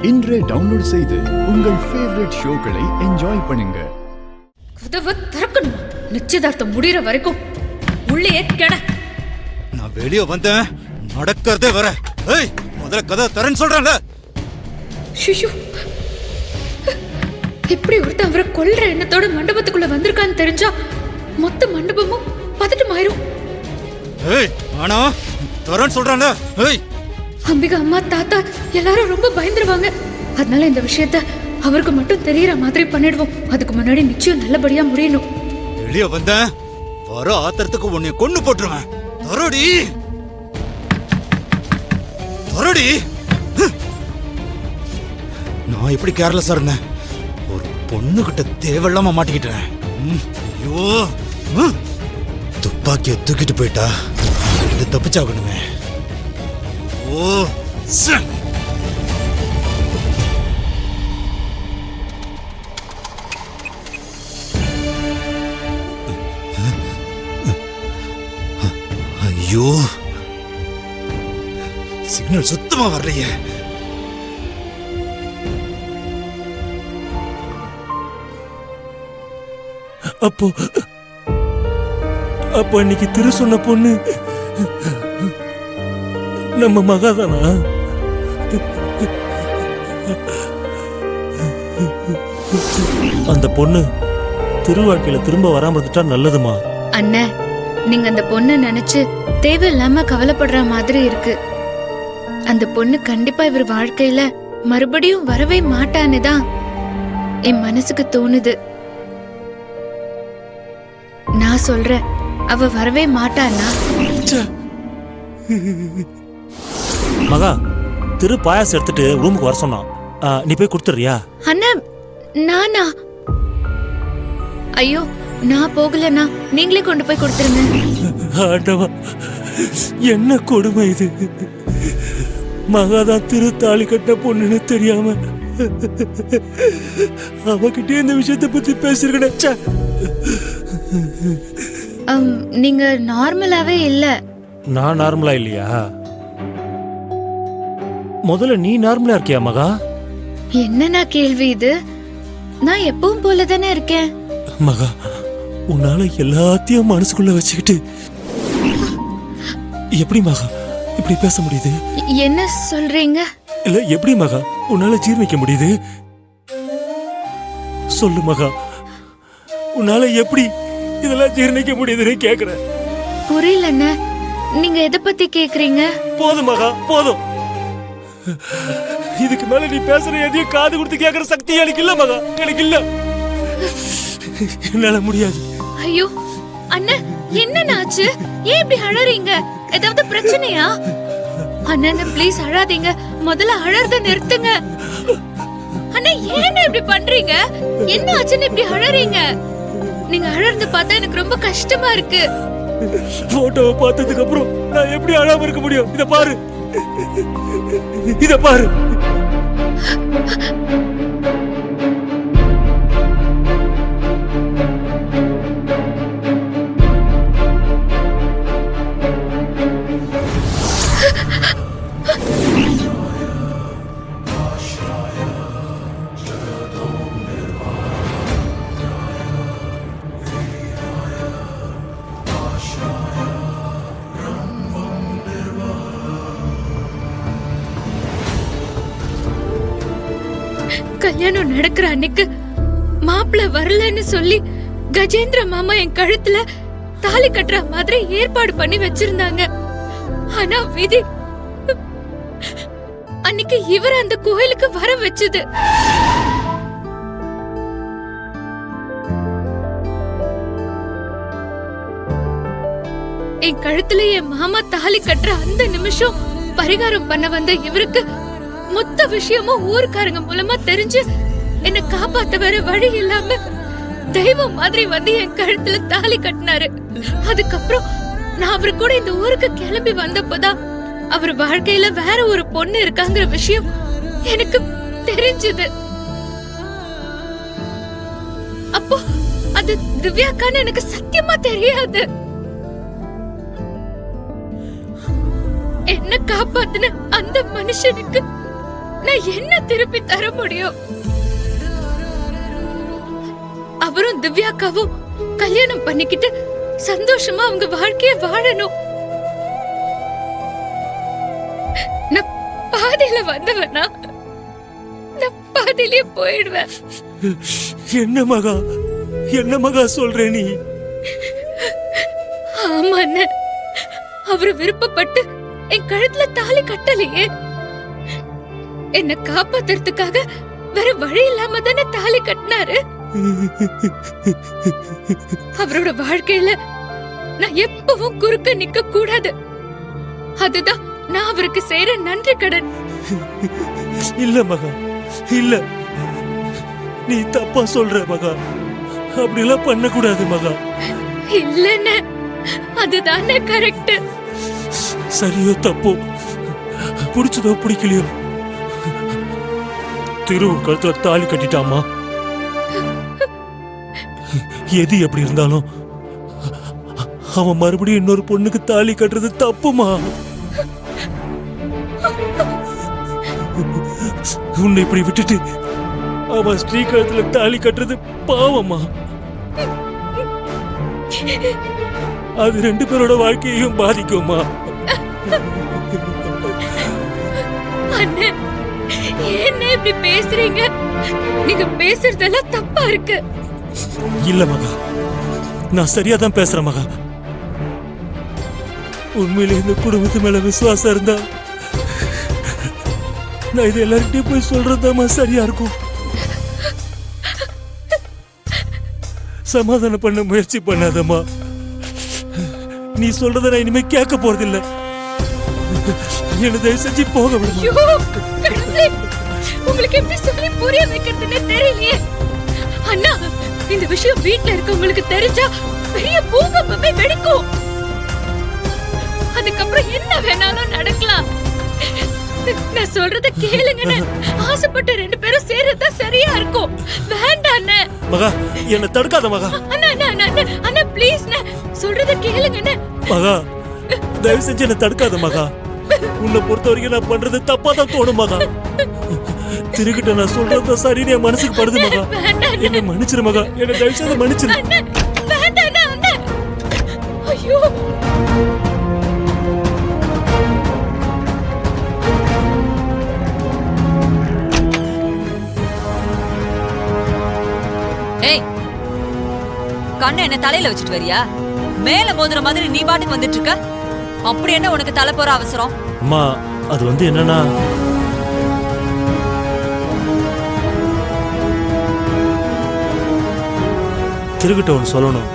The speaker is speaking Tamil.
இன்றே டவுன்லோட் செய்து உங்கள் ஃபேவரட் ஷோக்களை என்ஜாய் பண்ணுங்க. கதவை திறக்கணும். நிச்சயதார்த்தம் முடிகிற வரைக்கும் உள்ளே கெட. நான் வெளியே வந்தேன், நடக்கிறதே வர. ஏய், முதல்ல கதை தரேன்னு சொல்றேன்ல. ஷிஷு, இப்படி ஒருத்தன் அவரை கொல்ற எண்ணத்தோட மண்டபத்துக்குள்ள வந்திருக்கான்னு தெரிஞ்சா மொத்த மண்டபமும் பதட்டமாயிரும். ஏய், ஆனா தரேன்னு சொல்றேன்ல. ஏய், அம்பிகா அம்மா தாத்தா எல்லாரும் ரொம்ப பயந்துருவாங்க. அதனால இந்த விஷயத்த அவருக்கு மட்டும் தெரியற மாதிரி பண்ணிடுவோம். அதுக்கு முன்னாடி நிச்சயம் நல்லபடியா முடியணும். வெளியே வந்தேன், வர ஆத்திரத்துக்கு உன்னை கொன்னு போட்டுருவேன். தரோடி தரோடி. நான் எப்படி கேர்லெஸ்ஸா இருந்தேன், ஒரு பொண்ணு கிட்ட தேவையில்லாம மாட்டிக்கிட்டேன். ஐயோ, துப்பாக்கிய தூக்கிட்டு போயிட்டா இது தப்பிச்சாகணுமே. ஓ ஐயோ, சிக்னல் சுத்தமா வரலையே. அப்போ இன்னைக்கு திரு சொன்ன பொண்ணு நம்ம மகாதானா? அந்த பொண்ணு திருவாழ்க்கையில திரும்ப வராம இருந்துட்டா நல்லதுமா. அண்ணா, நீங்க அந்த பொண்ணை நினைச்சு தேவையில்லாம கவலைப்படுற மாதிரி இருக்கு. அந்த பொண்ணு கண்டிப்பா இவர் வாழ்க்கையில மறுபடியும் வரவே மாட்டான்னு தான் என் மனசுக்கு தோணுது. நான் சொல்றேன், அவ வரவே மாட்டானா? மகா, திரு பாயாசம் எடுத்துட்டு ரூமுக்கு வர சொன்னான். நீ போய் கொடுத்துறியா? அண்ணா, நானா? ஐயோ, நான் போகலண்ணா, நீங்களே கொண்டு போய் கொடுத்துருங்க. ஆண்டவா, என்ன கொடுமை இது! மகாதான் திரு தாலி கட்ட பொண்ணுன்னு தெரியாம அவகிட்டே இந்த விஷயத்தை பத்தி பேசிருக்கேன். நீங்க நார்மலாவே இல்ல. நான் நார்மலா இல்லையா? முதல்ல நீ நார்மலா இருக்கியா மகா? என்னன்னா கேள்வி இது? நான் எப்பவும் போலதானே இருக்கேன். மகா, உன்னால எல்லாத்தையும் மனசுக்குள்ள வச்சுக்கிட்டு எப்படி மகா இப்படி பேச முடியுது? என்ன சொல்றீங்க? இல்ல, எப்படி மகா உன்னால ஜீர்ணிக்க முடியுது? சொல்லு மகா, உன்னால எப்படி இதெல்லாம் ஜீர்ணிக்க முடியுதுன்னு கேக்குறேன். புரியலண்ணா, நீங்க எதை பத்தி கேக்குறீங்க? போதும் மகா, போதும். இதுக்கு மேல நீ பேசுற எதையும் காது கொடுத்து கேக்குற சக்தி எனக்கு இல்ல மகா, எனக்கு இல்ல. என்னால முடியாது. ஐயோ அண்ணா, என்னன்னாச்சு? ஏன் இப்படி அழறீங்க? ஏதாவது பிரச்சனையா? அண்ணா ப்ளீஸ் அழாதீங்க. முதல்ல அழறத நிறுத்துங்க. அண்ணா, ஏன் இப்படி பண்றீங்க? என்ன ஆச்சுன்னு இப்படி அழறீங்க? நீங்க அழறது பார்த்தா எனக்கு ரொம்ப கஷ்டமா இருக்கு. போட்டோவை பார்த்ததுக்கு அப்புறம் நான் எப்படி அழாம இருக்க முடியும்? இத பாரு, இத பாரு. கல்யாணம் நடக்கிற அன்னைக்கு மாப்பிள்ள வரலன்னு சொல்லி கஜேந்திர மாமா என் கழுத்துல தாலி கட்டுற மாதிரி ஏற்பாடு பண்ணி வச்சிருந்தாங்க. ஆனா விதி அன்னைக்கு இவர் அந்த கோயிலுக்கு வர வச்சது. என் கழுத்துல என் மாமா தாலி கட்டுற அந்த நிமிஷம் பரிகாரம் பண்ண வந்த இவருக்கு மொத்த விஷயமும் ஊர்க்காரங்க மூலமா தெரிஞ்சு என்ன காப்பாத்த வேற வழி இல்லாம தெய்வம் மாதிரி வந்து என் கழுத்துல தாலி கட்டினாரு. அதுக்கப்புறம் நான் அவரு கூட இந்த ஊருக்கு கிளம்பி வந்தப்போதான் அவர் வாழ்க்கையில வேற ஒரு பொண்ணு இருக்காங்கிற விஷயம் எனக்கு தெரிஞ்சது. அப்போ அது திவ்யாக்கான்னு எனக்கு சத்தியமா தெரியாது. என்ன காப்பாத்தின அந்த மனுஷனுக்கு நான் என்ன திருப்பி தர முடியும்? அவரும் திவ்யாக்காவும் கல்யாணம் பண்ணிக்கிட்டு சந்தோஷமா அவங்க வாழ்க்கைய வாழணும். நான் பாதியில வந்தவனா நான் பாதியிலே போயிடுவேன். என்ன மகா சொல்ற நீ? ஆமா அண்ணன், அவரு விருப்பப்பட்டு என் கழுத்துல தாலி கட்டலையே. என்ன காப்பாத்துறதுக்காக வேற வழி இல்லாம தானே தாலி கட்டினாரு. அவரோட வாழ்க்கையில நான் எப்பவும் குறுக்க நிக்க கூடாது. அதுதான் நான் அவருக்கு செய்யற நன்றி கடன். இல்ல மகா, இல்ல, நீ தப்பா சொல்ற மகா. அப்படிலாம் பண்ண கூடாது மகா. இல்லன்னு அதுதானே கரெக்ட். சரியோ தப்போ, பிடிச்சதோ பிடிக்கலையோ, திருவு கழுத்துல தாலி கட்டிட்டாமா. எது எப்படி இருந்தாலும் அவன் மறுபடியும் இன்னொரு பொண்ணுக்கு தாலி கட்டுறது தப்புமா. உன்னை இப்படி விட்டுட்டு அவன் ஸ்ரீகழுத்துல தாலி கட்டுறது பாவமா. அது ரெண்டு பேரோட வாழ்க்கையையும் பாதிக்குமா. அண்ணன், என்ன இப்படி பேசுறீங்க? நீங்க பேசுறதெல்லாம் தப்பா இருக்கு. இல்ல மகா, நான் சரியா தான் பேசுறேன் மகா. உண்மையில இந்த குடும்பத்து மேல விசுவாசம் இருந்தா நான் இது எல்லார்கிட்டயும் போய் சொல்றதாமா சரியா இருக்கும். சமாதானம் பண்ண முயற்சி பண்ணாதம்மா. நீ சொல்றத நான் இனிமே கேட்க போறதில்ல. என்ன தயவு செஞ்சு போக விடுமா. ஐயோ, கடவுளே, உங்களுக்கு எப்படி சொல்லி புரிய வைக்கிறதுன்னு தெரியலையே. அண்ணா, இந்த விஷயம் வீட்ல இருக்கவங்களுக்கு தெரிஞ்சா பெரிய பூகம்பமே வெடிக்கும். அதுக்கப்புறம் என்ன வேணாலும் நடக்கலாம். நான் சொல்றத கேளுங்கன்னு ஆசைப்பட்டு ரெண்டு பேரும் சேர்றதா சரியா இருக்கும். வேண்டாம் மகா, என்ன தடுக்காத மகா. அண்ணா அண்ணா அண்ணா அண்ணா ப்ளீஸ், சொல்றத கேளுங்கன்னு. மகா, தயவு செஞ்சு என்ன தடுக்காத மகா. உன்னை பொறுத்த வரைக்கும் நான் பண்றது தப்பா தான் தோணும் மகா. திருக்கிட்ட நான் சொல்றது சரின்னு என் மனசுக்கு படுது மகா. என்ன மன்னிச்சிரு மகா, என்ன தயவு செய்து மன்னிச்சிரு. வேண்டாம் அண்ணா. ஐயோ, ஏய், கண்ணை என்ன தலையில வச்சுட்டு வரியா? மேல மோதுற மாதிரி நீ பாட்டுக்கு வந்துட்டு இருக்க. அப்படி என்ன உனக்கு தலை போற அவசரம்? அம்மா, அது வந்து என்னன்னா, திருக்கிட்ட ஒன்று சொல்லணும்.